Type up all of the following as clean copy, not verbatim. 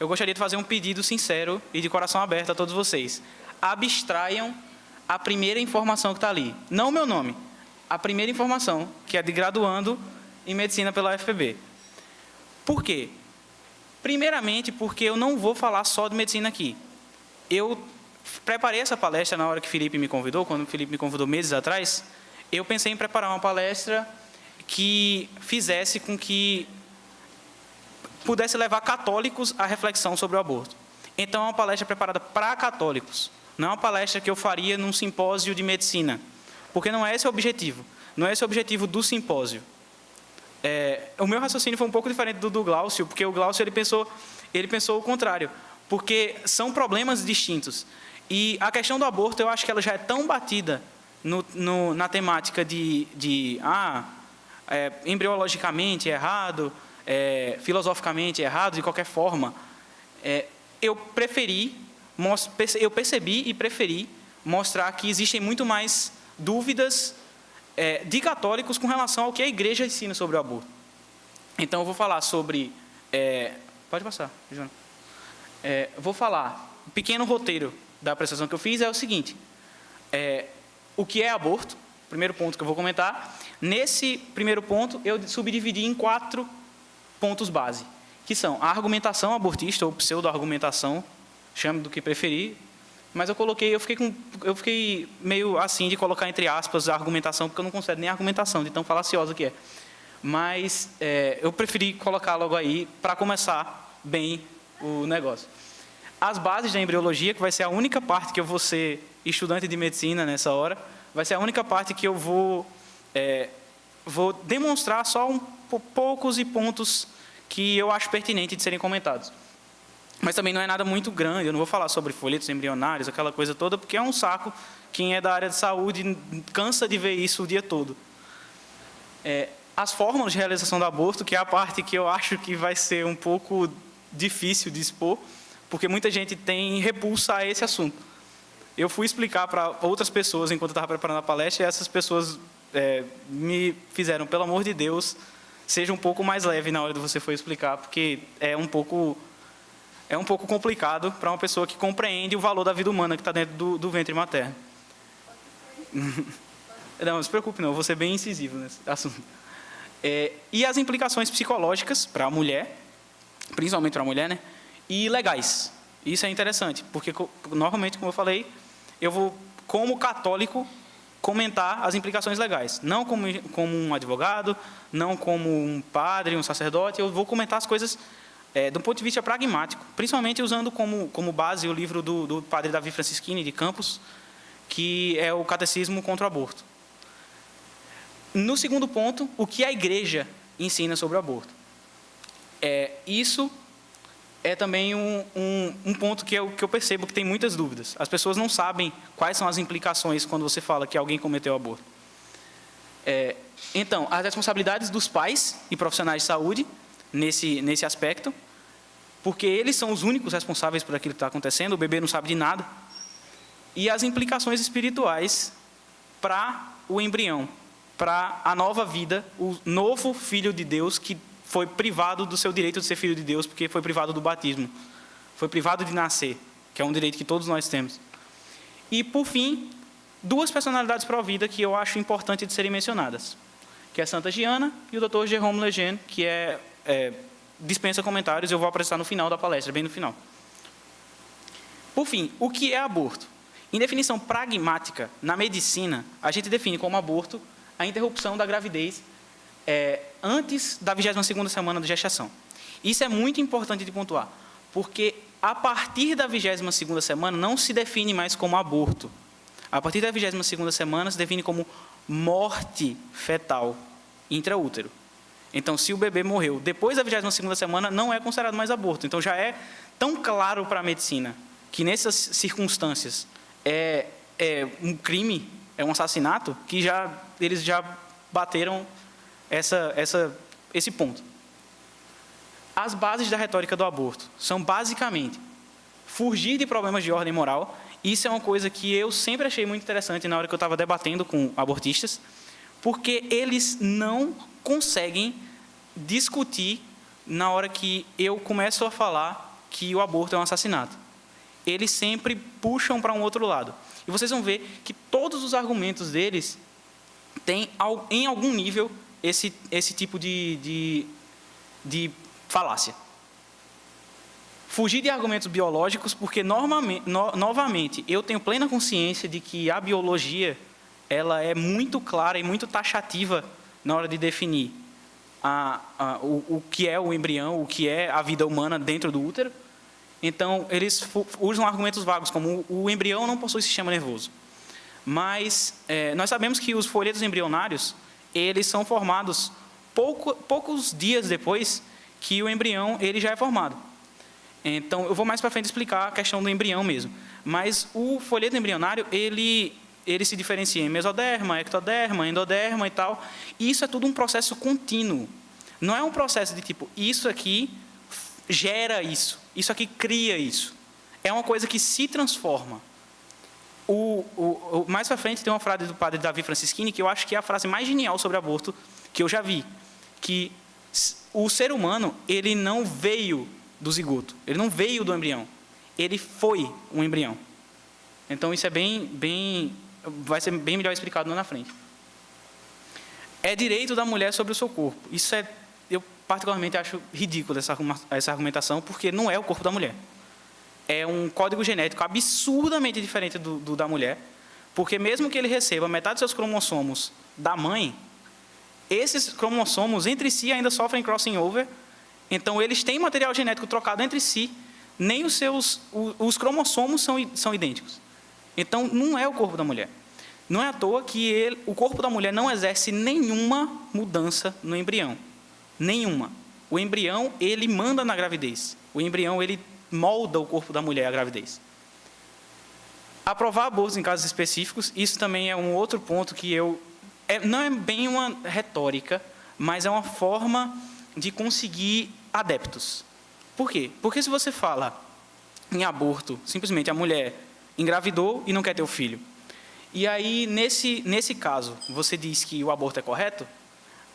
eu gostaria de fazer um pedido sincero e de coração aberto a todos vocês. Abstraiam a primeira informação que está ali. Não o meu nome. A primeira informação, que é de graduando em medicina pela UFPB. Por quê? Primeiramente, porque eu não vou falar só de medicina aqui. Eu preparei essa palestra na hora que o Felipe me convidou, quando o Felipe me convidou meses atrás, eu pensei em preparar uma palestra que fizesse com que pudesse levar católicos à reflexão sobre o aborto. Então, é uma palestra preparada para católicos. Não é uma palestra que eu faria num simpósio de medicina, porque não é esse o objetivo. Não é esse o objetivo do simpósio. O meu raciocínio foi um pouco diferente do Glaucio, porque o Glaucio ele pensou o contrário, porque são problemas distintos. E a questão do aborto, eu acho que ela já é tão batida na temática embriologicamente errado, filosoficamente errado, de qualquer forma. Eu percebi e preferi mostrar que existem muito mais dúvidas de católicos com relação ao que a igreja ensina sobre o aborto. Então, eu vou falar sobre... pode passar, João. Vou falar, um pequeno roteiro da apresentação que eu fiz é o seguinte. O que é aborto? Primeiro ponto que eu vou comentar. Nesse primeiro ponto, eu subdividi em 4 pontos base, que são a argumentação abortista, ou pseudo-argumentação, chame do que preferir, mas eu fiquei meio assim de colocar entre aspas a argumentação, porque eu não considero nem argumentação, de tão falaciosa que é. Mas eu preferi colocar logo aí, para começar bem o negócio. As bases da embriologia, que vai ser a única parte que eu vou ser estudante de medicina nessa hora, vai ser a única parte que eu vou demonstrar só poucos pontos que eu acho pertinente de serem comentados. Mas também não é nada muito grande, eu não vou falar sobre folhetos embrionários, aquela coisa toda, porque é um saco. Quem é da área de saúde cansa de ver isso o dia todo. As fórmulas de realização do aborto, que é a parte que eu acho que vai ser um pouco difícil de expor, porque muita gente tem repulsa a esse assunto. Eu fui explicar para outras pessoas enquanto eu estava preparando a palestra, e essas pessoas me fizeram, pelo amor de Deus, seja um pouco mais leve na hora de você for explicar, porque é um pouco complicado para uma pessoa que compreende o valor da vida humana que está dentro do ventre materno. Não se preocupe não, eu vou ser bem incisivo nesse assunto. E as implicações psicológicas para a mulher, principalmente para a mulher, né? E legais. Isso é interessante, porque, normalmente, como eu falei, eu vou, como católico, comentar as implicações legais. Não como um advogado, não como um padre, um sacerdote, eu vou comentar as coisas do ponto de vista pragmático, principalmente usando como base o livro do padre Davi Francisquini, de Campos, que é o Catecismo contra o Aborto. No segundo ponto, o que a igreja ensina sobre o aborto. Isso é também um ponto que eu percebo que tem muitas dúvidas. As pessoas não sabem quais são as implicações quando você fala que alguém cometeu aborto. Então, as responsabilidades dos pais e profissionais de saúde nesse aspecto, porque eles são os únicos responsáveis por aquilo que está acontecendo, o bebê não sabe de nada. E as implicações espirituais para o embrião, para a nova vida, o novo filho de Deus que foi privado do seu direito de ser filho de Deus, porque foi privado do batismo, foi privado de nascer, que é um direito que todos nós temos. E, por fim, 2 personalidades pró-vida que eu acho importante de serem mencionadas, que é Santa Giana e o Dr. Jérôme Lejeune, que dispensa comentários, eu vou apresentar no final da palestra, bem no final. Por fim, o que é aborto? Em definição pragmática, na medicina, a gente define como aborto a interrupção da gravidez antes da 22ª semana de gestação. Isso é muito importante de pontuar, porque a partir da 22ª semana não se define mais como aborto. A partir da 22ª semana se define como morte fetal intraútero. Então, se o bebê morreu depois da 22ª semana, não é considerado mais aborto. Então, já é tão claro para a medicina que nessas circunstâncias é um crime, é um assassinato, que eles já bateram esse ponto. As bases da retórica do aborto são basicamente fugir de problemas de ordem moral. Isso é uma coisa que eu sempre achei muito interessante na hora que eu estava debatendo com abortistas, porque eles não conseguem discutir na hora que eu começo a falar que o aborto é um assassinato. Eles sempre puxam para um outro lado. E vocês vão ver que todos os argumentos deles têm, em algum nível, esse tipo de falácia. Fugir de argumentos biológicos, porque, novamente, eu tenho plena consciência de que a biologia ela é muito clara e muito taxativa na hora de definir o que é o embrião, o que é a vida humana dentro do útero. Então, eles usam argumentos vagos, como o embrião não possui sistema nervoso. Mas nós sabemos que os folhetos embrionários, eles são formados poucos dias depois que o embrião ele já é formado. Então, eu vou mais para frente explicar a questão do embrião mesmo. Mas o folheto embrionário, ele se diferencia em mesoderma, ectoderma, endoderma e tal. E isso é tudo um processo contínuo. Não é um processo de tipo, isso aqui gera isso, isso aqui cria isso. É uma coisa que se transforma. Mais para frente tem uma frase do padre Davi Francisquini, que eu acho que é a frase mais genial sobre aborto que eu já vi. Que o ser humano, ele não veio do zigoto, ele não veio do embrião, ele foi um embrião. Então isso é vai ser bem melhor explicado lá na frente. É direito da mulher sobre o seu corpo. Isso eu particularmente acho ridículo essa argumentação, porque não é o corpo da mulher. É um código genético absurdamente diferente do da mulher, porque mesmo que ele receba metade dos seus cromossomos da mãe, esses cromossomos entre si ainda sofrem crossing over, então eles têm material genético trocado entre si, nem os cromossomos são idênticos. Então, não é o corpo da mulher. Não é à toa que o corpo da mulher não exerce nenhuma mudança no embrião. Nenhuma. O embrião, ele manda na gravidez. O embrião, ele molda o corpo da mulher à gravidez. Aprovar abortos em casos específicos, isso também é um outro ponto que não é bem uma retórica, mas é uma forma de conseguir adeptos. Por quê? Porque se você fala em aborto, simplesmente a mulher engravidou e não quer ter o filho, e aí, nesse caso, você diz que o aborto é correto,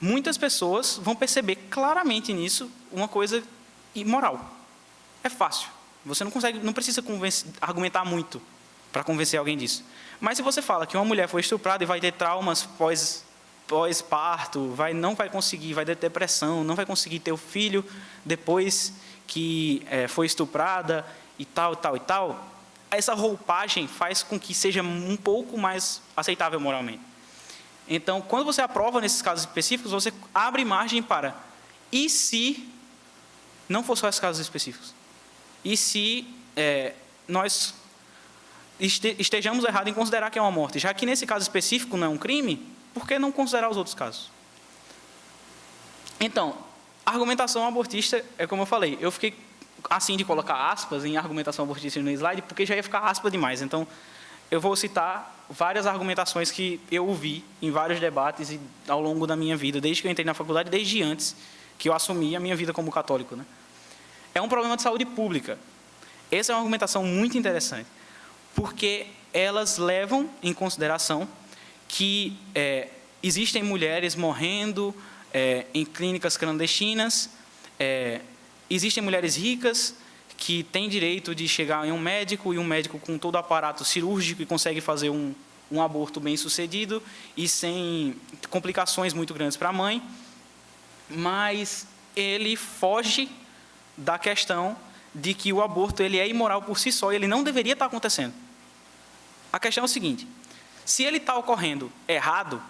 muitas pessoas vão perceber claramente nisso uma coisa imoral. É fácil. Você não precisa argumentar muito para convencer alguém disso. Mas se você fala que uma mulher foi estuprada e vai ter traumas pós-parto, não vai conseguir, vai ter depressão, não vai conseguir ter o filho depois que foi estuprada e tal, essa roupagem faz com que seja um pouco mais aceitável moralmente. Então, quando você aprova nesses casos específicos, você abre margem para, e se não for só esses casos específicos? E se nós estejamos errados em considerar que é uma morte? Já que nesse caso específico não é um crime, por que não considerar os outros casos? Então, a argumentação abortista, é como eu falei, eu fiquei assim de colocar aspas em argumentação abortista no slide, porque já ia ficar aspa demais. Então, eu vou citar várias argumentações que eu ouvi em vários debates e ao longo da minha vida, desde que eu entrei na faculdade, desde antes que eu assumi a minha vida como católico, né? É um problema de saúde pública. Essa é uma argumentação muito interessante, porque elas levam em consideração que existem mulheres morrendo em clínicas clandestinas, existem mulheres ricas que têm direito de chegar em um médico, e um médico com todo o aparato cirúrgico e consegue fazer um aborto bem sucedido e sem complicações muito grandes para a mãe, mas ele foge da questão de que o aborto ele é imoral por si só, e ele não deveria estar acontecendo. A questão é o seguinte: se ele está ocorrendo errado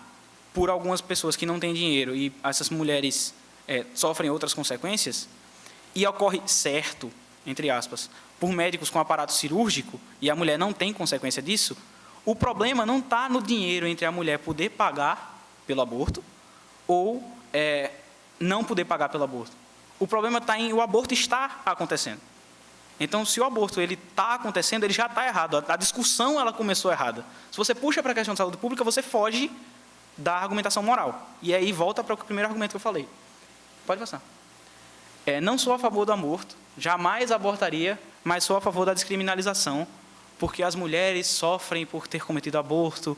por algumas pessoas que não têm dinheiro e essas mulheres sofrem outras consequências, e ocorre certo, entre aspas, por médicos com aparato cirúrgico, e a mulher não tem consequência disso, o problema não está no dinheiro entre a mulher poder pagar pelo aborto ou não poder pagar pelo aborto. O problema está em o aborto estar acontecendo. Então, se o aborto está acontecendo, ele já está errado. A discussão ela começou errada. Se você puxa para a questão de saúde pública, você foge da argumentação moral. E aí volta para o primeiro argumento que eu falei. Pode passar. Não sou a favor do aborto, jamais abortaria, mas sou a favor da descriminalização, porque as mulheres sofrem por ter cometido aborto,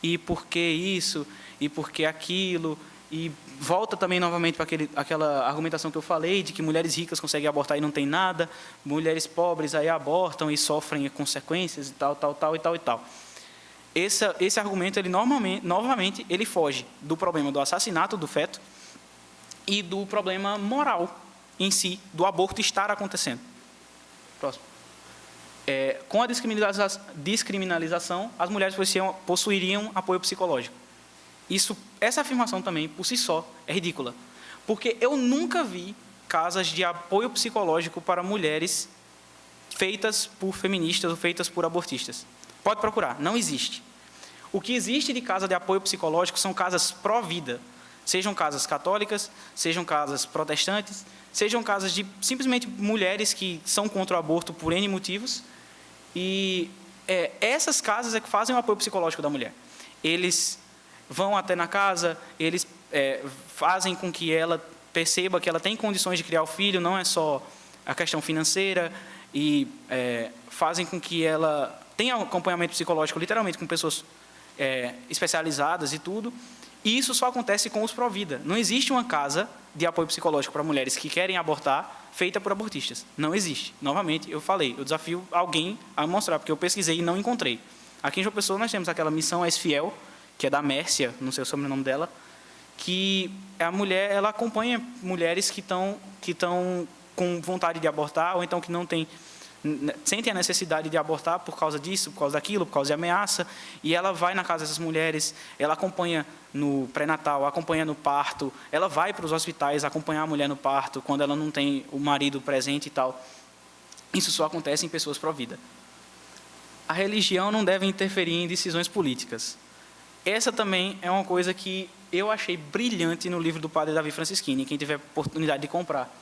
e porque isso, e porque aquilo, E volta também novamente para aquela argumentação que eu falei, de que mulheres ricas conseguem abortar e não tem nada, mulheres pobres aí abortam e sofrem consequências e tal. Esse argumento, ele novamente, ele foge do problema do assassinato do feto e do problema moral em si, do aborto estar acontecendo. Próximo. Com a descriminalização, as mulheres possuiriam apoio psicológico. Essa afirmação também, por si só, é ridícula. Porque eu nunca vi casas de apoio psicológico para mulheres feitas por feministas ou feitas por abortistas. Pode procurar, não existe. O que existe de casa de apoio psicológico são casas pró-vida. Sejam casas católicas, sejam casas protestantes, sejam casas de simplesmente mulheres que são contra o aborto por N motivos. E essas casas é que fazem o apoio psicológico da mulher. Eles vão até na casa, eles fazem com que ela perceba que ela tem condições de criar o filho, não é só a questão financeira, e fazem com que ela tenha acompanhamento psicológico, literalmente, com pessoas especializadas e tudo. E isso só acontece com os pró-vida. Não existe uma casa de apoio psicológico para mulheres que querem abortar feita por abortistas. Não existe. Novamente, eu falei, eu desafio alguém a mostrar, porque eu pesquisei e não encontrei. Aqui em João Pessoa nós temos aquela missão Fiel, que é da Mércia, não sei o sobrenome dela, que a mulher, ela acompanha mulheres que estão com vontade de abortar, ou então que não sentem a necessidade de abortar por causa disso, por causa daquilo, por causa de ameaça, e ela vai na casa dessas mulheres, ela acompanha no pré-natal, acompanha no parto, ela vai para os hospitais acompanhar a mulher no parto, quando ela não tem o marido presente e tal. Isso só acontece em pessoas pró-vida. A religião não deve interferir em decisões políticas. Essa também é uma coisa que eu achei brilhante no livro do padre Davi Francisquini, quem tiver oportunidade de comprar.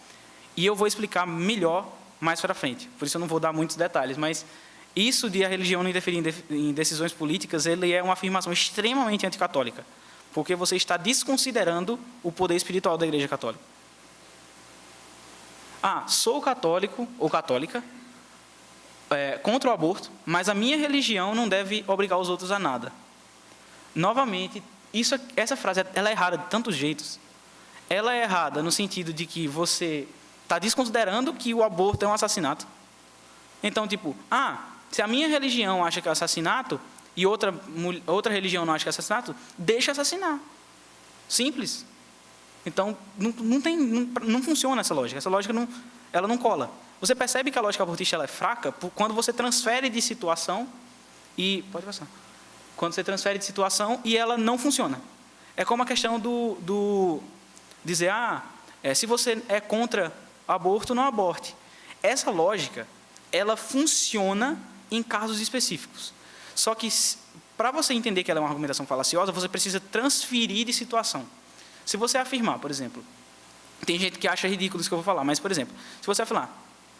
E eu vou explicar melhor mais para frente, por isso eu não vou dar muitos detalhes, mas isso de a religião não interferir em decisões políticas, ele é uma afirmação extremamente anticatólica, porque você está desconsiderando o poder espiritual da Igreja Católica. Sou católico ou católica, contra o aborto, mas a minha religião não deve obrigar os outros a nada. Novamente, essa frase ela é errada de tantos jeitos. Ela é errada no sentido de que você está desconsiderando que o aborto é um assassinato. Então, se a minha religião acha que é assassinato e outra religião não acha que é assassinato, deixa assassinar. Simples. Então, não funciona essa lógica. Essa lógica ela não cola. Você percebe que a lógica abortista ela é fraca quando você transfere de situação e... Pode passar. Quando você transfere de situação e ela não funciona. É como a questão do dizer, se você é contra aborto, não aborte. Essa lógica, ela funciona em casos específicos. Só que, para você entender que ela é uma argumentação falaciosa, você precisa transferir de situação. Se você afirmar, por exemplo, tem gente que acha ridículo isso que eu vou falar, mas, por exemplo, se você afirmar,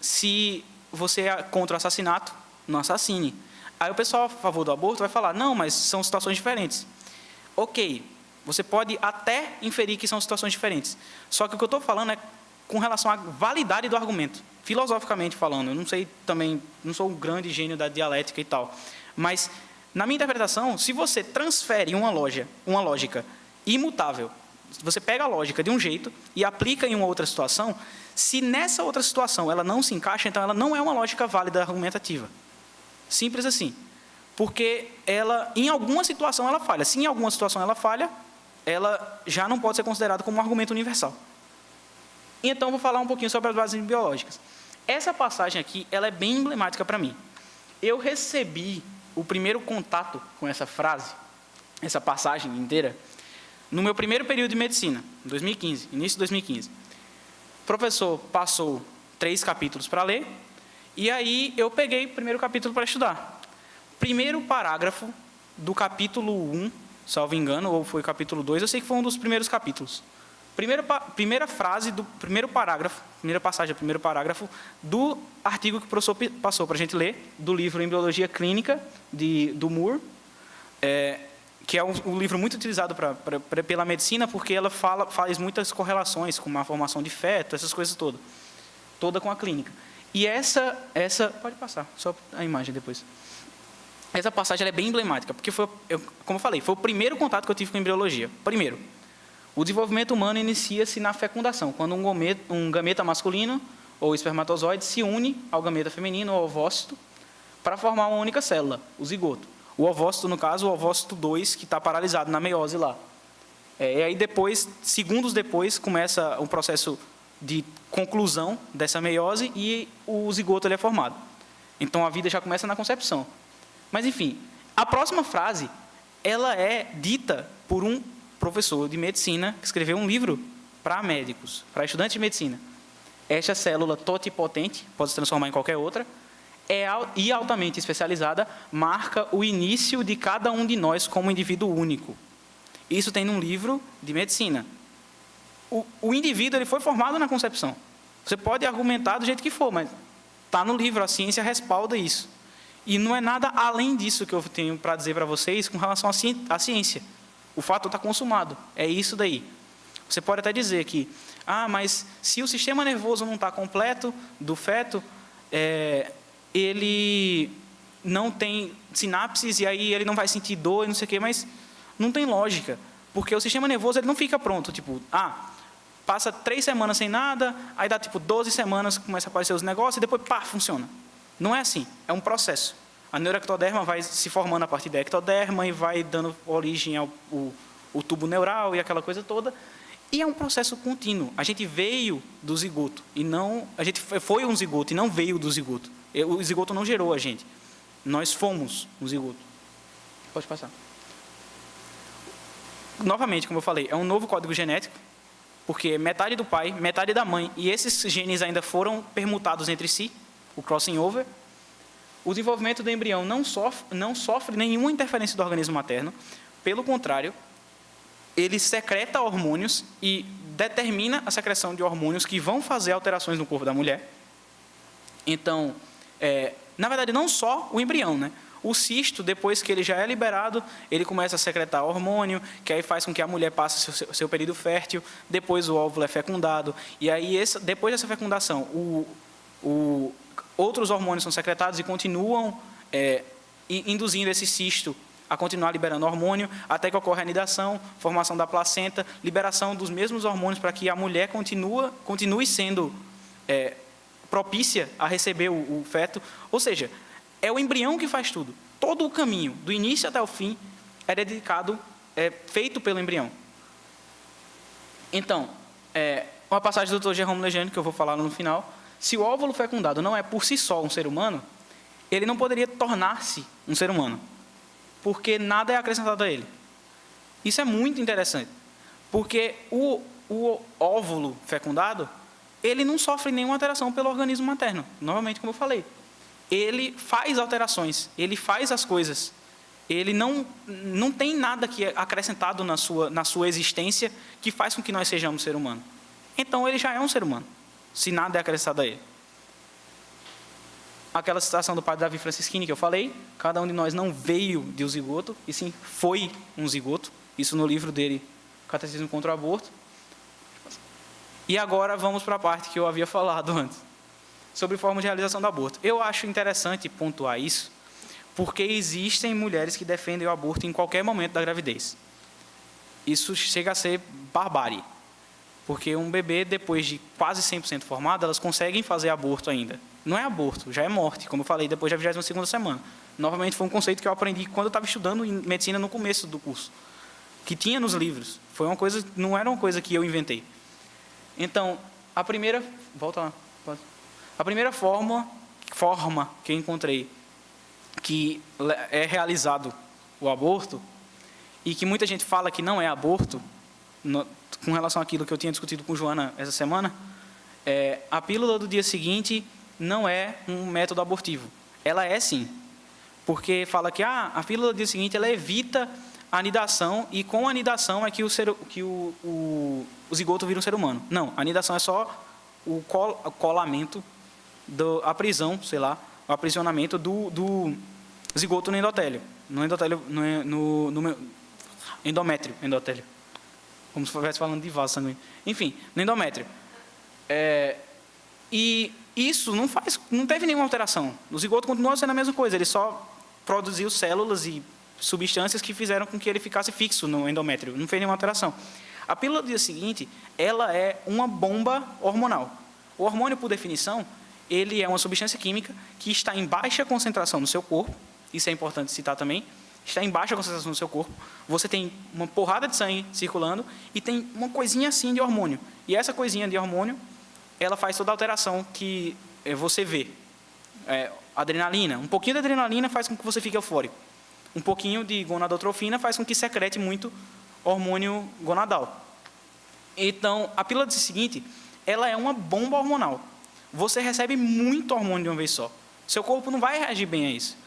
se você é contra o assassinato, não assassine. Aí o pessoal a favor do aborto vai falar, não, mas são situações diferentes. Ok, você pode até inferir que são situações diferentes. Só que o que eu estou falando é com relação à validade do argumento, filosoficamente falando. Eu não sei também, não sou um grande gênio da dialética e tal, mas na minha interpretação, se você transfere uma lógica imutável, você pega a lógica de um jeito e aplica em uma outra situação, se nessa outra situação ela não se encaixa, então ela não é uma lógica válida argumentativa. Simples assim. Porque ela, em alguma situação ela falha. Se em alguma situação ela falha, ela já não pode ser considerada como um argumento universal. Então, vou falar um pouquinho sobre as bases biológicas. Essa passagem aqui, ela é bem emblemática para mim. Eu recebi o primeiro contato com essa frase, essa passagem inteira, no meu primeiro período de medicina, em 2015, início de 2015. O professor passou 3 capítulos para ler, e aí eu peguei o primeiro capítulo para estudar. Primeiro parágrafo do capítulo 1, salvo engano, ou foi capítulo 2, eu sei que foi um dos primeiros capítulos. Primeira frase do primeiro parágrafo, primeira passagem do primeiro parágrafo do artigo que o professor passou para a gente ler, do livro Embriologia Clínica, do Moore, que é um livro muito utilizado pela medicina, porque ela faz muitas correlações com a formação de feto, essas coisas toda com a clínica. E essa pode passar, só a imagem depois. Essa passagem ela é bem emblemática, porque como eu falei, foi o primeiro contato que eu tive com a embriologia. Primeiro. O desenvolvimento humano inicia-se na fecundação, quando um gameta masculino ou espermatozoide se une ao gameta feminino ou ovócito para formar uma única célula, o zigoto. O ovócito, no caso, o ovócito 2, que está paralisado na meiose lá. E aí depois, segundos depois, começa um processo de conclusão dessa meiose e o zigoto ele é formado. Então a vida já começa na concepção. Mas enfim, a próxima frase, ela é dita por um professor de medicina que escreveu um livro para médicos, para estudantes de medicina. Esta célula totipotente, pode se transformar em qualquer outra, e altamente especializada, marca o início de cada um de nós como indivíduo único. Isso tem num livro de medicina. O indivíduo ele foi formado na concepção. Você pode argumentar do jeito que for, mas está no livro, a ciência respalda isso. E não é nada além disso que eu tenho para dizer para vocês com relação à ciência. O fato está consumado, é isso daí. Você pode até dizer que, mas se o sistema nervoso não está completo do feto, ele não tem sinapses e aí ele não vai sentir dor e não sei o quê, mas não tem lógica, porque o sistema nervoso ele não fica pronto, tipo, passa 3 semanas sem nada, aí dá tipo 12 semanas, começa a aparecer os negócios e depois, funciona. Não é assim, é um processo. A neuroectoderma vai se formando a partir da ectoderma e vai dando origem ao tubo neural e aquela coisa toda. E é um processo contínuo. A gente veio do zigoto e não, a gente foi um zigoto e não veio do zigoto. O zigoto não gerou a gente. Nós fomos um zigoto. Pode passar. Novamente, como eu falei, é um novo código genético, porque metade do pai, metade da mãe, e esses genes ainda foram permutados entre si, o crossing over. O desenvolvimento do embrião não sofre nenhuma interferência do organismo materno, pelo contrário, ele secreta hormônios e determina a secreção de hormônios que vão fazer alterações no corpo da mulher. Então, na verdade, não só o embrião, né? O cisto, depois que ele já é liberado, ele começa a secretar hormônio, que aí faz com que a mulher passe seu período fértil, depois o óvulo é fecundado, e aí depois dessa fecundação, outros hormônios são secretados e continuam induzindo esse cisto a continuar liberando hormônio, até que ocorre a anidação, formação da placenta, liberação dos mesmos hormônios para que a mulher continue sendo propícia a receber o feto. Ou seja, é o embrião que faz tudo. Todo o caminho, do início até o fim, é feito pelo embrião. Então, uma passagem do Dr. Jerome Lejeune, que eu vou falar no final. Se o óvulo fecundado não é por si só um ser humano, ele não poderia tornar-se um ser humano, porque nada é acrescentado a ele. Isso é muito interessante, porque o óvulo fecundado, ele não sofre nenhuma alteração pelo organismo materno. Novamente, como eu falei, ele faz alterações, ele faz as coisas, ele não tem nada que é acrescentado na sua existência que faz com que nós sejamos ser humano. Então, ele já é um ser humano, se nada é acrescentado a ele. Aquela citação do padre Davi Francisquini que eu falei, cada um de nós não veio de um zigoto, e sim foi um zigoto, isso no livro dele, Catecismo contra o Aborto. E agora vamos para a parte que eu havia falado antes, sobre forma de realização do aborto. Eu acho interessante pontuar isso, porque existem mulheres que defendem o aborto em qualquer momento da gravidez. Isso chega a ser barbárie, porque um bebê, depois de quase 100% formado, elas conseguem fazer aborto ainda. Não é aborto, já é morte, como eu falei, depois da 22ª semana. Novamente, foi um conceito que eu aprendi quando eu estava estudando em medicina no começo do curso, que tinha nos livros. Não era uma coisa que eu inventei. Então, a primeira forma que eu encontrei que é realizado o aborto, e que muita gente fala que não é aborto, com relação àquilo que eu tinha discutido com Joana essa semana, a pílula do dia seguinte não é um método abortivo. Ela é sim, porque fala que a pílula do dia seguinte ela evita a anidação, e com a anidação é que o zigoto vira um ser humano. Não, a anidação é só o colamento, a prisão, o aprisionamento do zigoto no endotélio. No endométrio, como se estivesse falando de vaso sanguíneo. Enfim, no endométrio. E isso não teve nenhuma alteração. O zigoto continuou sendo a mesma coisa, ele só produziu células e substâncias que fizeram com que ele ficasse fixo no endométrio. Não fez nenhuma alteração. A pílula do dia seguinte, ela é uma bomba hormonal. O hormônio, por definição, ele é uma substância química que está em baixa concentração no seu corpo, isso é importante citar também, está em baixa concentração no seu corpo, você tem uma porrada de sangue circulando e tem uma coisinha assim de hormônio. E essa coisinha de hormônio, ela faz toda a alteração que você vê. Adrenalina, um pouquinho de adrenalina faz com que você fique eufórico. Um pouquinho de gonadotrofina faz com que secrete muito hormônio gonadal. Então, a pílula do dia seguinte, ela é uma bomba hormonal. Você recebe muito hormônio de uma vez só. Seu corpo não vai reagir bem a isso.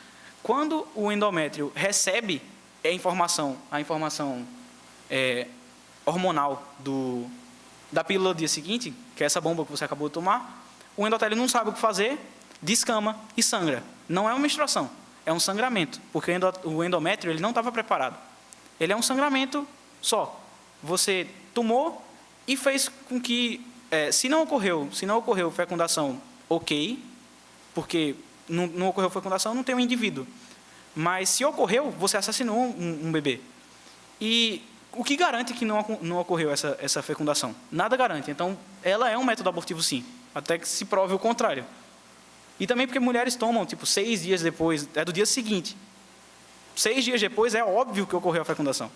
Quando o endométrio recebe a informação hormonal da pílula do dia seguinte, que é essa bomba que você acabou de tomar, o endotélio não sabe o que fazer, descama e sangra. Não é uma menstruação, é um sangramento, porque o endométrio ele não estava preparado. Ele é um sangramento só. Você tomou e fez com que, se não ocorreu fecundação, ok, porque não ocorreu fecundação, não tem um indivíduo. Mas se ocorreu, você assassinou um bebê. E o que garante que não ocorreu essa fecundação? Nada garante. Então, ela é um método abortivo, sim, até que se prove o contrário. E também porque mulheres tomam, 6 dias depois, é do dia seguinte. 6 dias depois, é óbvio que ocorreu a fecundação.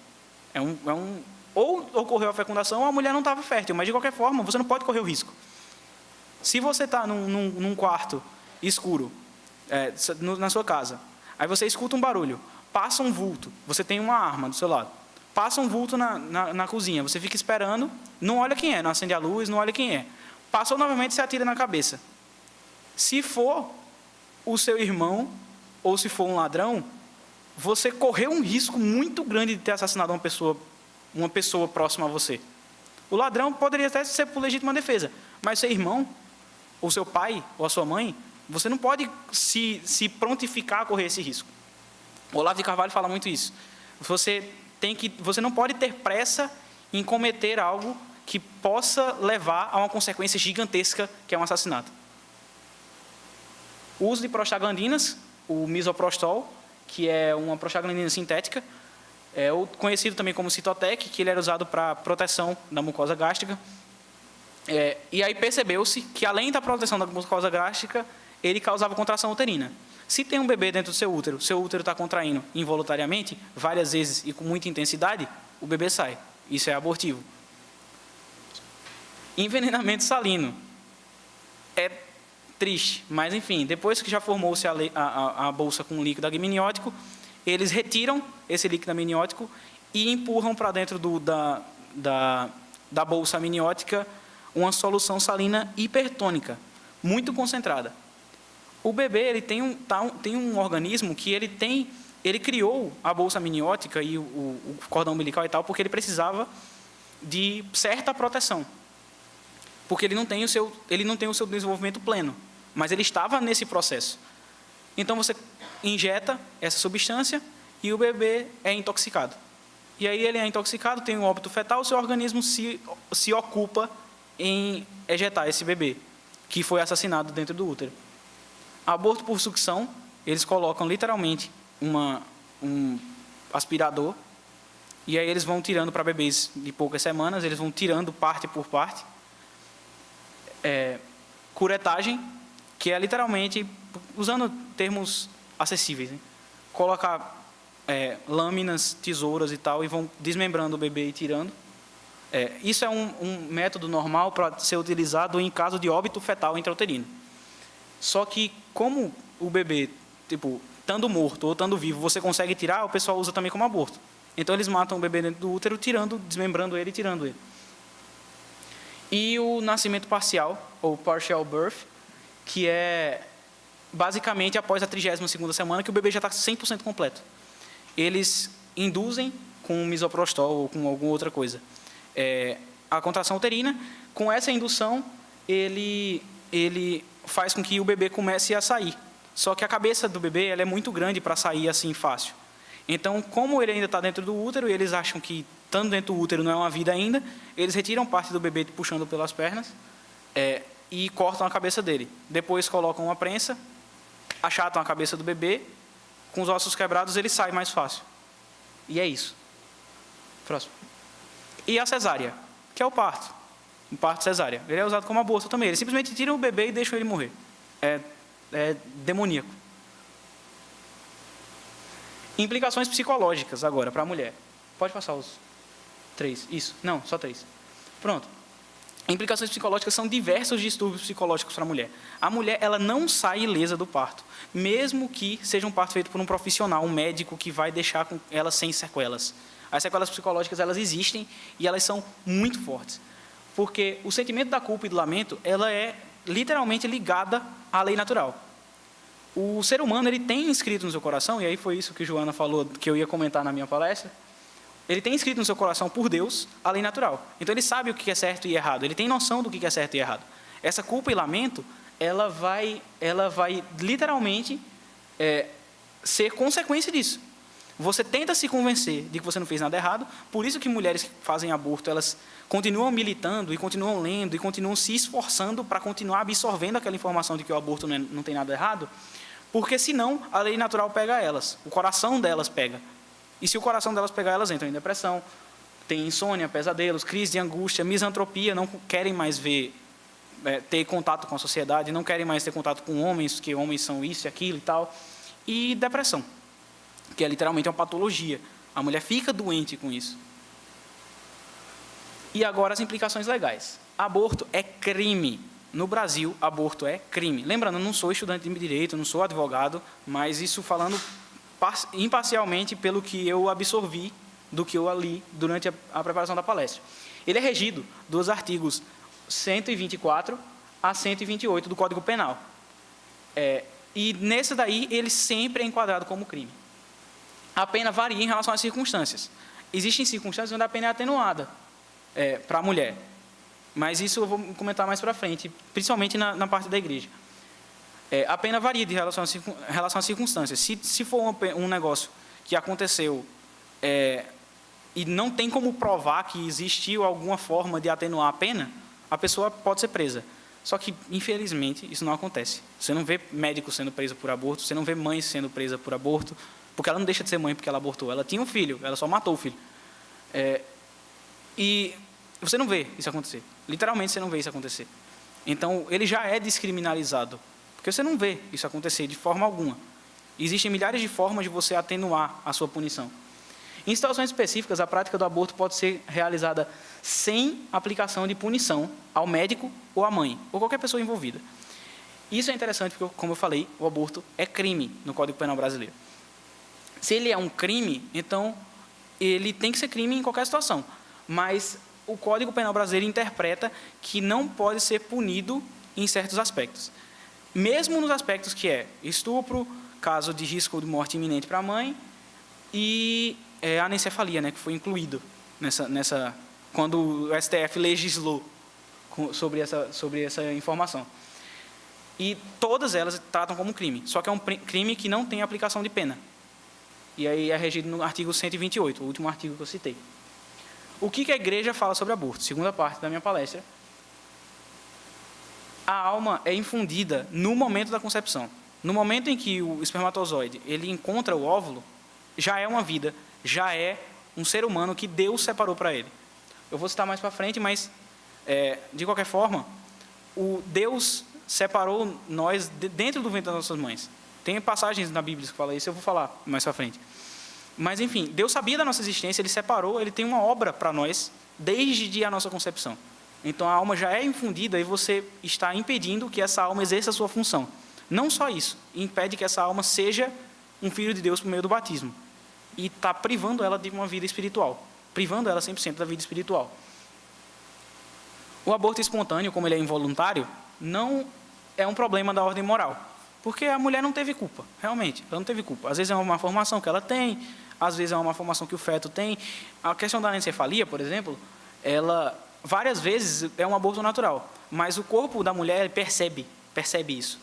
Ou ocorreu a fecundação, ou a mulher não estava fértil, mas de qualquer forma, você não pode correr o risco. Se você está num quarto escuro, na sua casa, aí você escuta um barulho, passa um vulto, você tem uma arma do seu lado, passa um vulto na cozinha, você fica esperando, não olha quem é, não acende a luz, não olha quem é. Passou novamente, você atira na cabeça. Se for o seu irmão, ou se for um ladrão, você correu um risco muito grande de ter assassinado uma pessoa próxima a você. O ladrão poderia até ser por legítima defesa, mas seu irmão, ou seu pai, ou a sua mãe, você não pode se prontificar a correr esse risco. O Olavo de Carvalho fala muito isso. Você não pode ter pressa em cometer algo que possa levar a uma consequência gigantesca, que é um assassinato. O uso de prostaglandinas, o misoprostol, que é uma prostaglandina sintética, conhecido também como Citotec, que ele era usado para proteção da mucosa gástrica. E aí percebeu-se que, além da proteção da mucosa gástrica, ele causava contração uterina. Se tem um bebê dentro do seu útero está contraindo involuntariamente, várias vezes e com muita intensidade, o bebê sai. Isso é abortivo. Envenenamento salino. É triste, mas enfim, depois que já formou-se a bolsa com líquido amniótico, eles retiram esse líquido amniótico e empurram para dentro da bolsa amniótica uma solução salina hipertônica, muito concentrada. O bebê ele tem um organismo que ele criou a bolsa amniótica e o cordão umbilical e tal, porque ele precisava de certa proteção. Porque ele não tem o seu desenvolvimento pleno, mas ele estava nesse processo. Então, você injeta essa substância e o bebê é intoxicado. E aí ele é intoxicado, tem um óbito fetal, o seu organismo se ocupa em ejetar esse bebê, que foi assassinado dentro do útero. Aborto por sucção, eles colocam literalmente um aspirador, e aí eles vão tirando para bebês de poucas semanas, eles vão tirando parte por parte. Curetagem, que é literalmente, usando termos acessíveis, né? Colocar lâminas, tesouras e tal, e vão desmembrando o bebê e tirando. Isso é um método normal para ser utilizado em caso de óbito fetal intrauterino. Só que, como o bebê, estando morto ou estando vivo, você consegue tirar, o pessoal usa também como aborto. Então, eles matam o bebê dentro do útero, desmembrando ele e tirando ele. E o nascimento parcial, ou partial birth, que é basicamente após a 32ª semana, que o bebê já está 100% completo. Eles induzem com misoprostol ou com alguma outra coisa a contração uterina. Com essa indução, ele faz com que o bebê comece a sair. Só que a cabeça do bebê ela é muito grande para sair assim fácil. Então, como ele ainda está dentro do útero, e eles acham que, estando dentro do útero, não é uma vida ainda, eles retiram parte do bebê puxando pelas pernas e cortam a cabeça dele. Depois colocam uma prensa, achatam a cabeça do bebê, com os ossos quebrados ele sai mais fácil. E é isso. Próximo. E a cesárea, que é o parto cesárea. Ele é usado como aborto também. Eles simplesmente tiram o bebê e deixam ele morrer. É demoníaco. Implicações psicológicas agora para a mulher. Pode passar os 3. Isso. Não, só 3. Pronto. Implicações psicológicas são diversos distúrbios psicológicos para a mulher. A mulher, ela não sai ilesa do parto, mesmo que seja um parto feito por um profissional, um médico que vai deixar com ela sem sequelas. As sequelas psicológicas, elas existem e elas são muito fortes. Porque o sentimento da culpa e do lamento, ela é literalmente ligada à lei natural. O ser humano, ele tem inscrito no seu coração, e aí foi isso que Joana falou, que eu ia comentar na minha palestra, ele tem inscrito no seu coração por Deus a lei natural. Então ele sabe o que é certo e errado, ele tem noção do que é certo e errado. Essa culpa e lamento, ela vai literalmente ser consequência disso. Você tenta se convencer de que você não fez nada errado, por isso que mulheres que fazem aborto, elas continuam militando e continuam lendo e continuam se esforçando para continuar absorvendo aquela informação de que o aborto não tem nada errado, porque senão a lei natural pega elas, o coração delas pega. E se o coração delas pegar, elas entram em depressão, tem insônia, pesadelos, crise de angústia, misantropia, não querem mais ter contato com a sociedade, não querem mais ter contato com homens, que homens são isso e aquilo e tal, e depressão, que é literalmente uma patologia. A mulher fica doente com isso. E agora as implicações legais. Aborto é crime. No Brasil, aborto é crime. Lembrando, eu não sou estudante de direito, não sou advogado, mas isso falando imparcialmente pelo que eu absorvi do que eu li durante a preparação da palestra. Ele é regido dos artigos 124 a 128 do Código Penal. E nesse daí, ele sempre é enquadrado como crime. A pena varia em relação às circunstâncias. Existem circunstâncias onde a pena é atenuada para a mulher. Mas isso eu vou comentar mais para frente, principalmente na parte da igreja. A pena varia em relação às circunstâncias. Se for um negócio que aconteceu e não tem como provar que existiu alguma forma de atenuar a pena, a pessoa pode ser presa. Só que, infelizmente, isso não acontece. Você não vê médico sendo preso por aborto, você não vê mãe sendo presa por aborto, porque ela não deixa de ser mãe porque ela abortou. Ela tinha um filho, ela só matou o filho. E você não vê isso acontecer. Literalmente, você não vê isso acontecer. Então, ele já é descriminalizado. Porque você não vê isso acontecer de forma alguma. Existem milhares de formas de você atenuar a sua punição. Em situações específicas, a prática do aborto pode ser realizada sem aplicação de punição ao médico ou à mãe, ou qualquer pessoa envolvida. Isso é interessante porque, como eu falei, o aborto é crime no Código Penal brasileiro. Se ele é um crime, então ele tem que ser crime em qualquer situação. Mas o Código Penal brasileiro interpreta que não pode ser punido em certos aspectos. Mesmo nos aspectos que é estupro, caso de risco de morte iminente para a mãe e anencefalia, que foi incluído quando o STF legislou sobre essa informação. E todas elas tratam como crime, só que é um crime que não tem aplicação de pena. E aí é regido no artigo 128, o último artigo que eu citei. O que a igreja fala sobre aborto? Segunda parte da minha palestra. A alma é infundida no momento da concepção. No momento em que o espermatozoide ele encontra o óvulo, já é uma vida, já é um ser humano que Deus separou para ele. Eu vou citar mais para frente, mas, de qualquer forma, Deus separou nós dentro do ventre das nossas mães. Tem passagens na Bíblia que falam isso, eu vou falar mais para frente. Mas, enfim, Deus sabia da nossa existência, Ele separou, Ele tem uma obra para nós desde a nossa concepção. Então, a alma já é infundida e você está impedindo que essa alma exerça a sua função. Não só isso, impede que essa alma seja um filho de Deus por meio do batismo. E está privando ela de uma vida espiritual. Privando ela 100% da vida espiritual. O aborto espontâneo, como ele é involuntário, não é um problema da ordem moral. Porque a mulher não teve culpa, realmente. Ela não teve culpa. Às vezes é uma malformação que ela tem, às vezes é uma malformação que o feto tem. A questão da anencefalia, por exemplo, ela várias vezes é um aborto natural, mas o corpo da mulher percebe isso.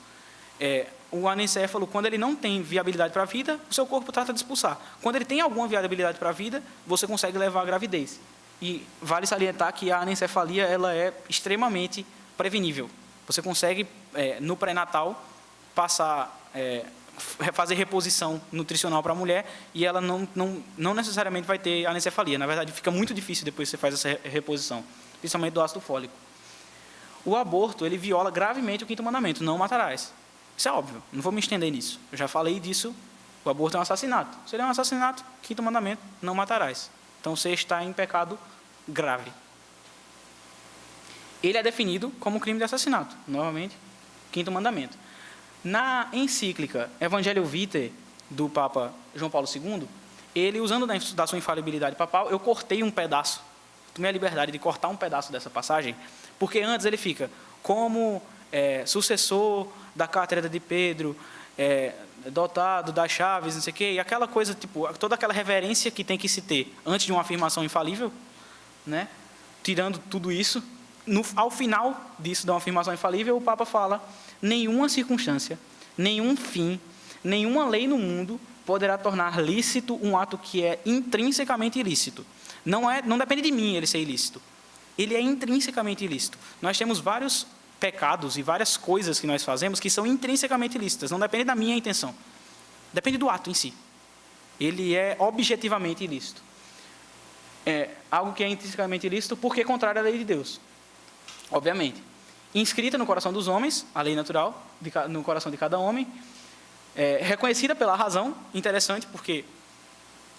O anencefalo, quando ele não tem viabilidade para a vida, o seu corpo trata de expulsar. Quando ele tem alguma viabilidade para a vida, você consegue levar à gravidez. E vale salientar que a anencefalia ela é extremamente prevenível. Você consegue, no pré-natal, fazer reposição nutricional para a mulher e ela não necessariamente vai ter anencefalia. Na verdade, fica muito difícil depois que você faz essa reposição, principalmente do ácido fólico. O aborto, ele viola gravemente o 5º mandamento, não matarás. Isso é óbvio, não vou me estender nisso. Eu já falei disso, o aborto é um assassinato. Se ele é um assassinato, 5º mandamento, não matarás. Então, você está em pecado grave. Ele é definido como crime de assassinato, novamente, 5º mandamento. Na encíclica Evangelii Vitae, do Papa João Paulo II, ele, usando da sua infalibilidade papal, eu cortei um pedaço, tomei a liberdade de cortar um pedaço dessa passagem, porque antes ele fica como sucessor da cátedra de Pedro, dotado das chaves, não sei o quê, e aquela coisa, tipo, toda aquela reverência que tem que se ter antes de uma afirmação infalível, né? Tirando tudo isso, ao final disso, da uma afirmação infalível, o Papa fala: nenhuma circunstância, nenhum fim, nenhuma lei no mundo poderá tornar lícito um ato que é intrinsecamente ilícito. Não depende de mim ele ser ilícito. Ele é intrinsecamente ilícito. Nós temos vários pecados e várias coisas que nós fazemos que são intrinsecamente ilícitas. Não depende da minha intenção. Depende do ato em si. Ele é objetivamente ilícito. É algo que é intrinsecamente ilícito porque é contrário à lei de Deus. Obviamente. Inscrita no coração dos homens, a lei natural, no coração de cada homem, reconhecida pela razão, interessante, porque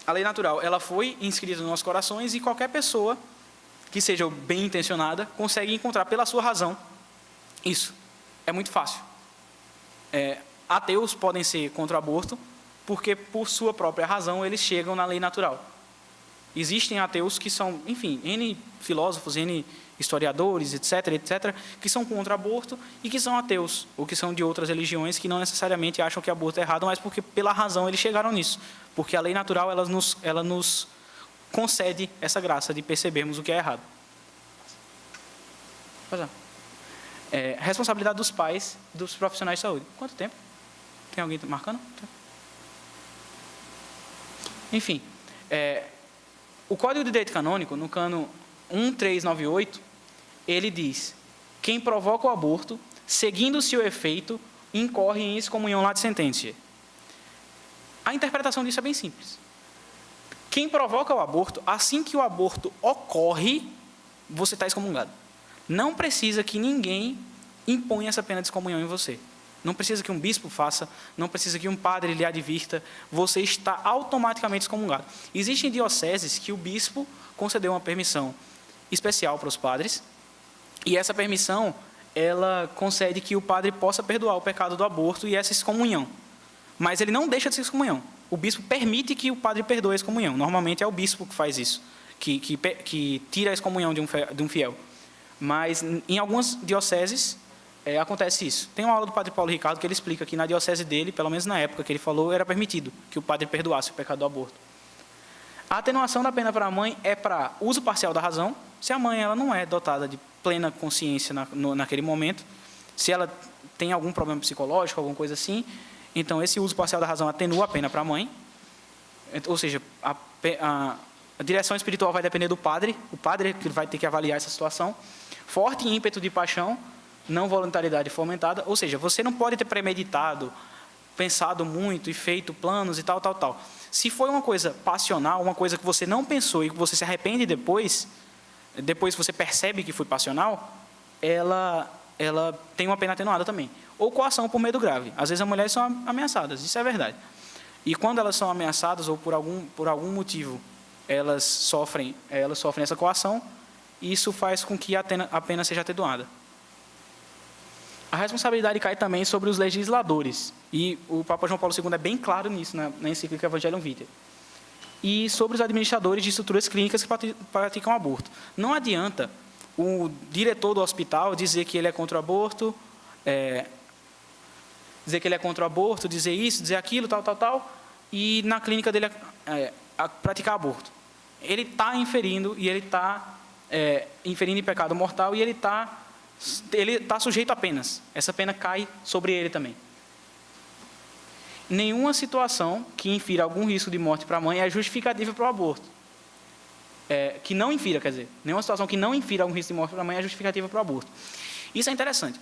a lei natural ela foi inscrita nos nossos corações e qualquer pessoa que seja bem intencionada consegue encontrar pela sua razão isso. É muito fácil. Ateus podem ser contra o aborto porque, por sua própria razão, eles chegam na lei natural. Existem ateus que são, enfim, N filósofos, N historiadores, etc., que são contra o aborto e que são ateus, ou que são de outras religiões que não necessariamente acham que o aborto é errado, mas porque, pela razão, eles chegaram nisso. Porque a lei natural, ela nos concede essa graça de percebermos o que é errado. Responsabilidade dos pais, dos profissionais de saúde. Quanto tempo? Tem alguém marcando? Enfim, o Código de Direito Canônico, no cano 1398, ele diz: quem provoca o aborto, seguindo-se o efeito, incorre em excomunhão lat sententia. A interpretação disso é bem simples. Quem provoca o aborto, assim que o aborto ocorre, você está excomungado. Não precisa que ninguém imponha essa pena de excomunhão em você. Não precisa que um bispo faça, não precisa que um padre lhe advirta, você está automaticamente excomungado. Existem dioceses que o bispo concedeu uma permissão especial para os padres, e essa permissão, ela concede que o padre possa perdoar o pecado do aborto e essa excomunhão. Mas ele não deixa de ser excomunhão. O bispo permite que o padre perdoe a excomunhão. Normalmente é o bispo que faz isso, que tira a excomunhão de um fiel. Mas em algumas dioceses acontece isso. Tem uma aula do padre Paulo Ricardo que ele explica que na diocese dele, pelo menos na época que ele falou, era permitido que o padre perdoasse o pecado do aborto. A atenuação da pena para a mãe é para uso parcial da razão. Se a mãe ela não é dotada de plena consciência naquele momento, se ela tem algum problema psicológico, alguma coisa assim, então esse uso parcial da razão atenua a pena para a mãe. Ou seja, a direção espiritual vai depender do padre, o padre que vai ter que avaliar essa situação. Forte ímpeto de paixão, não voluntariedade fomentada, ou seja, você não pode ter premeditado, pensado muito e feito planos e tal. Se foi uma coisa passional, uma coisa que você não pensou e que você se arrepende depois que você percebe que foi passional, ela tem uma pena atenuada também. Ou coação por medo grave. Às vezes as mulheres são ameaçadas, isso é verdade. E quando elas são ameaçadas ou por algum motivo elas sofrem essa coação, isso faz com que a pena seja atenuada. A responsabilidade cai também sobre os legisladores. E o Papa João Paulo II é bem claro nisso, na encíclica Evangelium Vitae. E sobre os administradores de estruturas clínicas que praticam aborto. Não adianta o diretor do hospital dizer que ele é contra o aborto, dizer isso, dizer aquilo, tal, e na clínica dele praticar aborto. Ele está inferindo, e ele está inferindo em pecado mortal, e ele está sujeito a penas. Essa pena cai sobre ele também. Nenhuma situação que infira algum risco de morte para a mãe é justificativa para o aborto. Que não infira, quer dizer, nenhuma situação que não infira algum risco de morte para a mãe é justificativa para o aborto. Isso é interessante,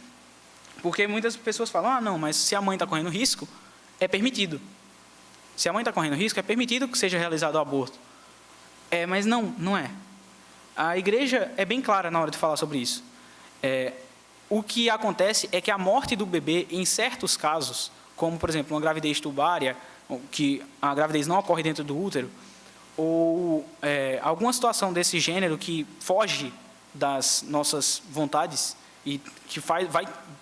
porque muitas pessoas falam: não, mas se a mãe está correndo risco, é permitido. Se a mãe está correndo risco, é permitido que seja realizado o aborto. Mas não é. A igreja é bem clara na hora de falar sobre isso. O que acontece é que a morte do bebê, em certos casos, como, por exemplo, uma gravidez tubária, que a gravidez não ocorre dentro do útero, ou alguma situação desse gênero que foge das nossas vontades e que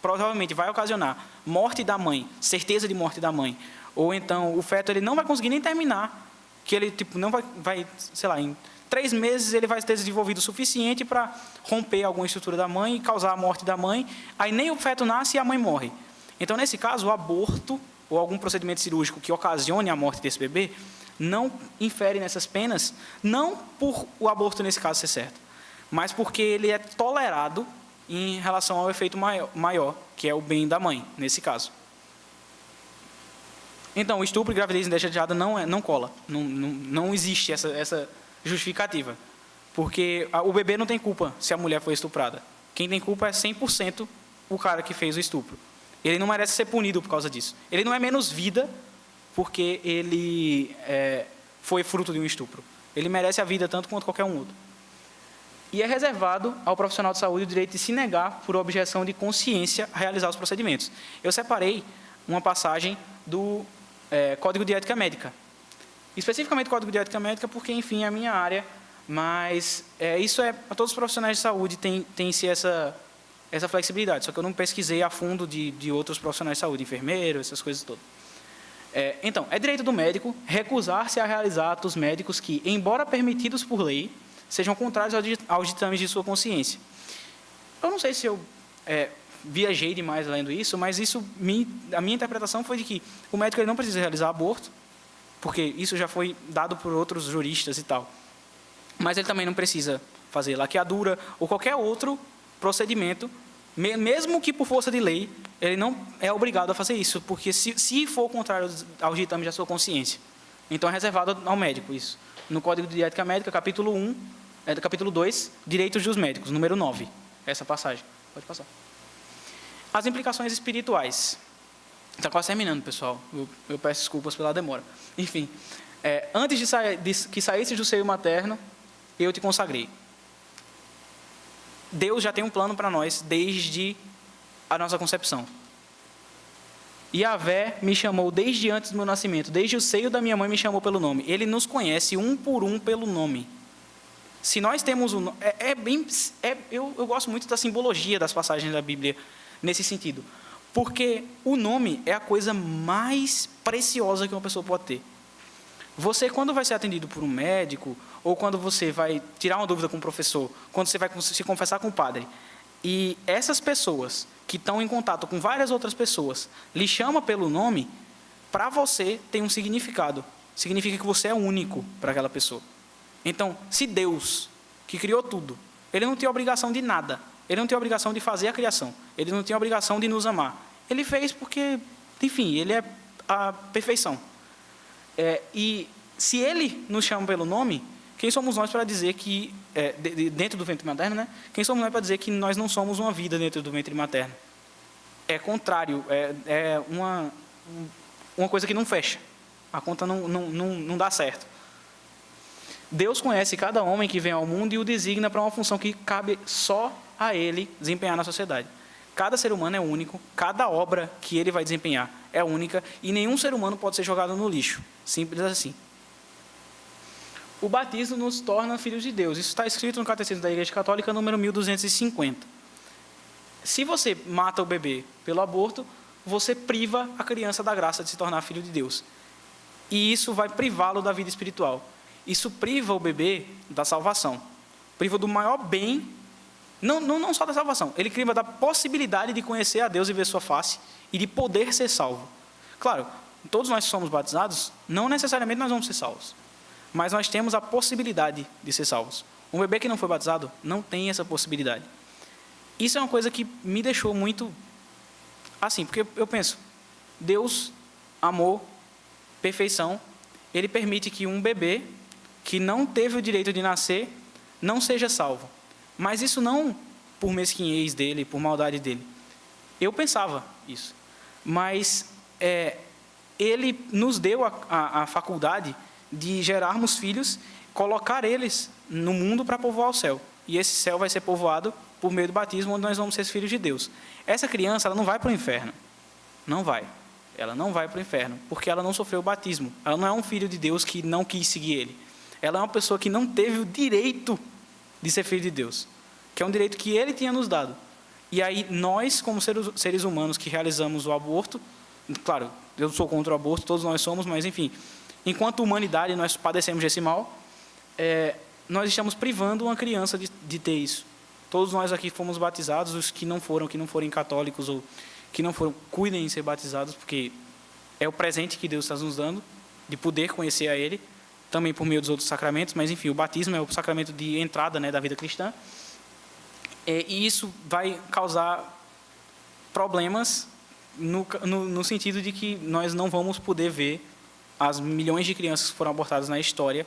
provavelmente vai ocasionar morte da mãe, certeza de morte da mãe, ou então o feto ele não vai conseguir nem terminar, que ele não vai, sei lá, em 3 meses ele vai ter desenvolvido o suficiente para romper alguma estrutura da mãe e causar a morte da mãe, aí nem o feto nasce e a mãe morre. Então, nesse caso, o aborto ou algum procedimento cirúrgico que ocasione a morte desse bebê não infere nessas penas, não por o aborto nesse caso ser certo, mas porque ele é tolerado em relação ao efeito maior, que é o bem da mãe, nesse caso. Então, o estupro e gravidez indesejada não cola, não existe essa justificativa, porque o bebê não tem culpa se a mulher foi estuprada. Quem tem culpa é 100% o cara que fez o estupro. Ele não merece ser punido por causa disso. Ele não é menos vida porque ele foi fruto de um estupro. Ele merece a vida tanto quanto qualquer um outro. E é reservado ao profissional de saúde o direito de se negar, por objeção de consciência, a realizar os procedimentos. Eu separei uma passagem do Código de Ética Médica. Especificamente o Código de Ética Médica porque, enfim, é a minha área, mas isso a todos os profissionais de saúde tem-se essa flexibilidade, só que eu não pesquisei a fundo de outros profissionais de saúde, enfermeiros, essas coisas todas. Então, é direito do médico recusar-se a realizar atos médicos que, embora permitidos por lei, sejam contrários aos ditames de sua consciência. Eu não sei se eu viajei demais lendo isso, mas a minha interpretação foi de que o médico ele não precisa realizar aborto, porque isso já foi dado por outros juristas e tal. Mas ele também não precisa fazer laqueadura ou qualquer outro procedimento, mesmo que por força de lei, ele não é obrigado a fazer isso, porque se for contrário aos ditames da sua consciência. Então é reservado ao médico isso. No Código de Ética Médica, capítulo 1, capítulo 2, Direitos dos Médicos, número 9. Essa passagem. Pode passar. As implicações espirituais. Está quase terminando, pessoal. Eu peço desculpas pela demora. Enfim, antes de que saísse do seio materno, eu te consagrei. Deus já tem um plano para nós desde a nossa concepção. Yahvé me chamou desde antes do meu nascimento, desde o seio da minha mãe me chamou pelo nome. Ele nos conhece um por um pelo nome. Se nós temos um... eu gosto muito da simbologia das passagens da Bíblia nesse sentido. Porque o nome é a coisa mais preciosa que uma pessoa pode ter. Você, quando vai ser atendido por um médico, ou quando você vai tirar uma dúvida com um professor, quando você vai se confessar com o padre, e essas pessoas que estão em contato com várias outras pessoas lhe chamam pelo nome, para você tem um significado. Significa que você é único para aquela pessoa. Então, se Deus, que criou tudo, ele não tem obrigação de nada, ele não tem obrigação de fazer a criação, ele não tem obrigação de nos amar. Ele fez porque, enfim, ele é a perfeição. E se ele nos chama pelo nome, quem somos nós para dizer que, dentro do ventre materno, né? Quem somos nós para dizer que nós não somos uma vida dentro do ventre materno? É contrário, é uma coisa que não fecha. A conta não dá certo. Deus conhece cada homem que vem ao mundo e o designa para uma função que cabe só a ele desempenhar na sociedade. Cada ser humano é único, cada obra que ele vai desempenhar é única e nenhum ser humano pode ser jogado no lixo. Simples assim. O batismo nos torna filhos de Deus. Isso está escrito no Catecismo da Igreja Católica, número 1250. Se você mata o bebê pelo aborto, você priva a criança da graça de se tornar filho de Deus. E isso vai privá-lo da vida espiritual. Isso priva o bebê da salvação. Priva do maior bem, não só da salvação. Ele priva da possibilidade de conhecer a Deus e ver sua face e de poder ser salvo. Claro, todos nós que somos batizados, não necessariamente nós vamos ser salvos. Mas nós temos a possibilidade de ser salvos. Um bebê que não foi batizado não tem essa possibilidade. Isso é uma coisa que me deixou muito assim, porque eu penso, Deus, amor, perfeição, ele permite que um bebê que não teve o direito de nascer não seja salvo. Mas isso não por mesquinhez dele, por maldade dele. Eu pensava isso. Mas ele nos deu a faculdade de gerarmos filhos, colocar eles no mundo para povoar o céu. E esse céu vai ser povoado por meio do batismo, onde nós vamos ser filhos de Deus. Essa criança, ela não vai para o inferno. Não vai. Ela não vai para o inferno, porque ela não sofreu o batismo. Ela não é um filho de Deus que não quis seguir ele. Ela é uma pessoa que não teve o direito de ser filho de Deus, que é um direito que ele tinha nos dado. E aí, nós, como seres humanos que realizamos o aborto, claro, eu sou contra o aborto, todos nós somos, mas enfim, enquanto humanidade, nós padecemos desse mal, nós estamos privando uma criança de ter isso. Todos nós aqui fomos batizados, os que não forem católicos ou que não foram, cuidem em ser batizados, porque é o presente que Deus está nos dando, de poder conhecer a Ele, também por meio dos outros sacramentos, mas enfim, o batismo é o sacramento de entrada, né, da vida cristã, e isso vai causar problemas no sentido de que nós não vamos poder ver as milhões de crianças que foram abortadas na história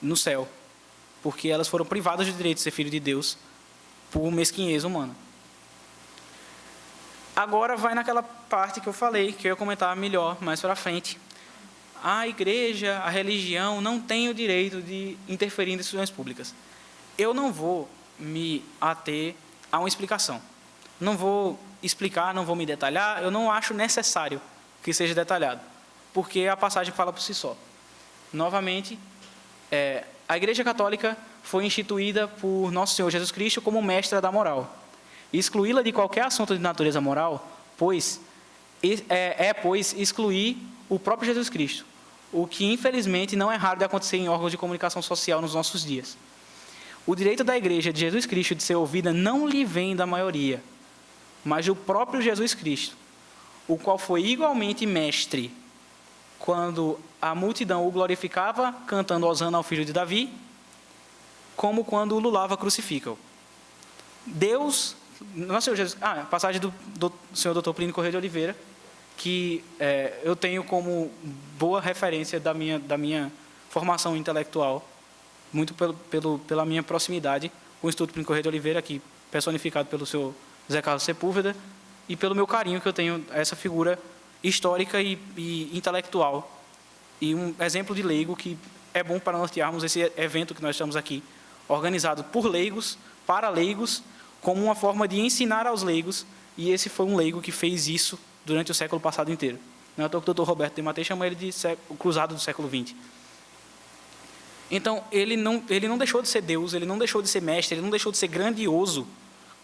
no céu, porque elas foram privadas do direito de ser filho de Deus por mesquinhez humana. Agora vai naquela parte que eu falei, que eu ia comentar melhor mais para frente. A igreja, a religião não tem o direito de interferir em decisões públicas. Eu não vou me ater a uma explicação. Não vou explicar, não vou me detalhar, eu não acho necessário que seja detalhado, porque a passagem fala por si só. Novamente, a Igreja Católica foi instituída por Nosso Senhor Jesus Cristo como mestra da moral. Excluí-la de qualquer assunto de natureza moral, pois excluir o próprio Jesus Cristo, o que infelizmente não é raro de acontecer em órgãos de comunicação social nos nossos dias. O direito da Igreja de Jesus Cristo de ser ouvida não lhe vem da maioria, mas do próprio Jesus Cristo, o qual foi igualmente mestre quando a multidão o glorificava cantando hosana ao filho de Davi, como quando o lulava crucificam. Deus, nosso Senhor Jesus, passagem do senhor Dr. Plínio Corrêa de Oliveira, que eu tenho como boa referência da minha formação intelectual, muito pela minha proximidade com o Instituto Plínio Corrêa de Oliveira, aqui personificado pelo senhor Zé Carlos Sepúlveda, e pelo meu carinho que eu tenho a essa figura histórica e intelectual, e um exemplo de leigo que é bom para nortearmos esse evento que nós estamos aqui, organizado por leigos, para leigos, como uma forma de ensinar aos leigos, e esse foi um leigo que fez isso durante o século passado inteiro. Não é à toa que o Dr. Roberto de Mattei chama ele de o cruzado do século XX. Então, ele não deixou de ser Deus, ele não deixou de ser mestre, ele não deixou de ser grandioso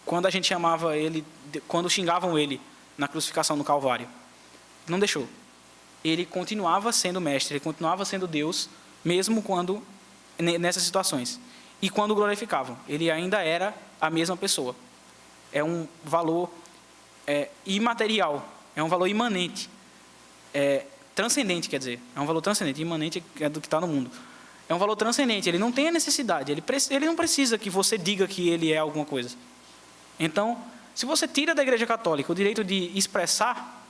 quando a gente chamava ele, quando xingavam ele na crucificação no Calvário. Não deixou. Ele continuava sendo mestre, ele continuava sendo Deus, mesmo quando nessas situações. E quando glorificavam, ele ainda era a mesma pessoa. É um valor imaterial, é um valor imanente, transcendente, quer dizer, é um valor transcendente, imanente é do que está no mundo. É um valor transcendente, ele não tem a necessidade, ele não precisa que você diga que ele é alguma coisa. Então, se você tira da Igreja Católica o direito de expressar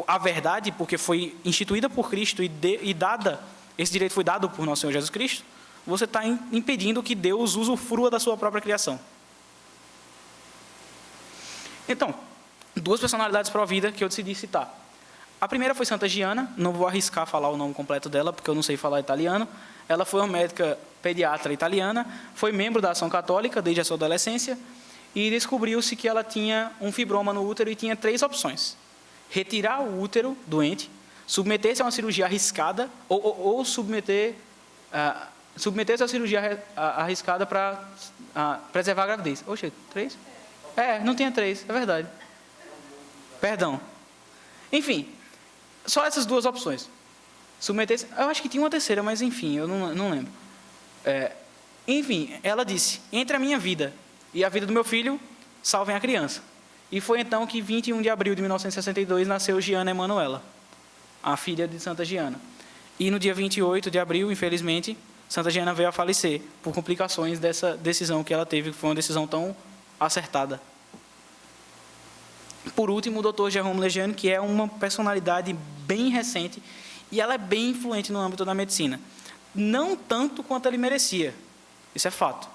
a verdade, porque foi instituída por Cristo e dada, esse direito foi dado por Nosso Senhor Jesus Cristo, você está impedindo que Deus usufrua da sua própria criação. Então, duas personalidades pró-vida que eu decidi citar. A primeira foi Santa Giana, não vou arriscar falar o nome completo dela, porque eu não sei falar italiano. Ela foi uma médica pediatra italiana, foi membro da Ação Católica desde a sua adolescência, e descobriu-se que ela tinha um fibroma no útero e tinha 3 opções: retirar o útero doente, submeter-se a uma cirurgia arriscada, ou submeter-se a cirurgia arriscada para preservar a gravidez. Oxe, 3? Não tinha 3, é verdade. Perdão. Enfim, só essas 2 opções. Submeter-se, eu acho que tinha uma terceira, mas enfim, eu não lembro. Enfim, ela disse: entre a minha vida e a vida do meu filho, salvem a criança. E foi então que, 21 de abril de 1962, nasceu Giana Emanuela, a filha de Santa Giana. E no dia 28 de abril, infelizmente, Santa Giana veio a falecer por complicações dessa decisão que ela teve, que foi uma decisão tão acertada. Por último, o Dr. Jérôme Lejeune, que é uma personalidade bem recente, e ela é bem influente no âmbito da medicina. Não tanto quanto ele merecia, isso é fato,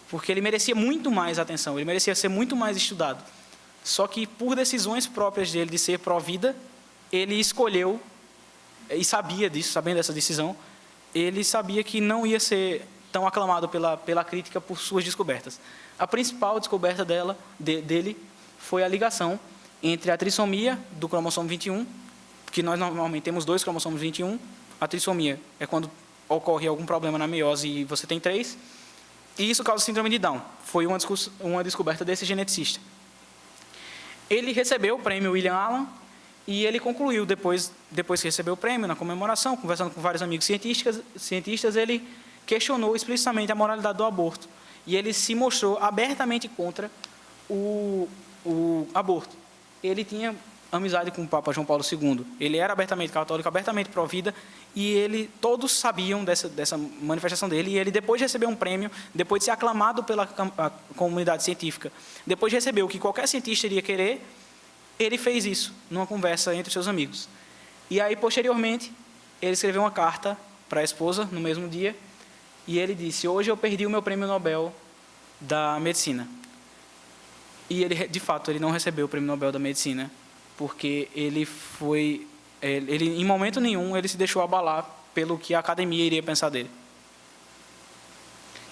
porque ele merecia muito mais atenção, ele merecia ser muito mais estudado. Só que, por decisões próprias dele de ser pró-vida, ele escolheu, e sabia disso, sabendo dessa decisão, ele sabia que não ia ser tão aclamado pela crítica por suas descobertas. A principal descoberta dele foi a ligação entre a trissomia do cromossomo 21, que nós normalmente temos 2 cromossomos 21, a trissomia é quando ocorre algum problema na meiose e você tem 3, e isso causa síndrome de Down. Foi uma descoberta desse geneticista. Ele recebeu o prêmio William Allen e ele concluiu, depois que recebeu o prêmio, na comemoração, conversando com vários amigos cientistas, ele questionou explicitamente a moralidade do aborto. E ele se mostrou abertamente contra o aborto. Ele tinha amizade com o Papa João Paulo II. Ele era abertamente católico, abertamente pró-vida, e todos sabiam dessa manifestação dele, e ele, depois de receber um prêmio, depois de ser aclamado pela comunidade científica, depois de receber o que qualquer cientista iria querer, ele fez isso, numa conversa entre seus amigos. E aí, posteriormente, ele escreveu uma carta para a esposa, no mesmo dia, e ele disse: hoje eu perdi o meu prêmio Nobel da Medicina. E ele, de fato, ele não recebeu o prêmio Nobel da Medicina, porque ele em momento nenhum, ele se deixou abalar pelo que a academia iria pensar dele.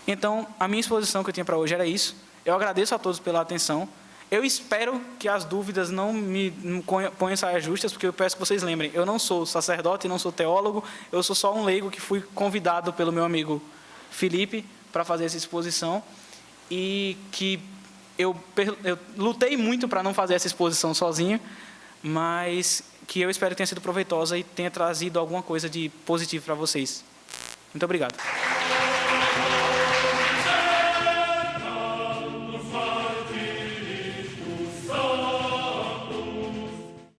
Então, a minha exposição que eu tinha para hoje era isso. Eu agradeço a todos pela atenção. Eu espero que as dúvidas não me ponham saias justas, porque eu peço que vocês lembrem, eu não sou sacerdote, não sou teólogo, eu sou só um leigo que fui convidado pelo meu amigo Felipe para fazer essa exposição, e que eu lutei muito para não fazer essa exposição sozinho, mas que eu espero que tenha sido proveitosa e tenha trazido alguma coisa de positivo para vocês. Muito obrigado.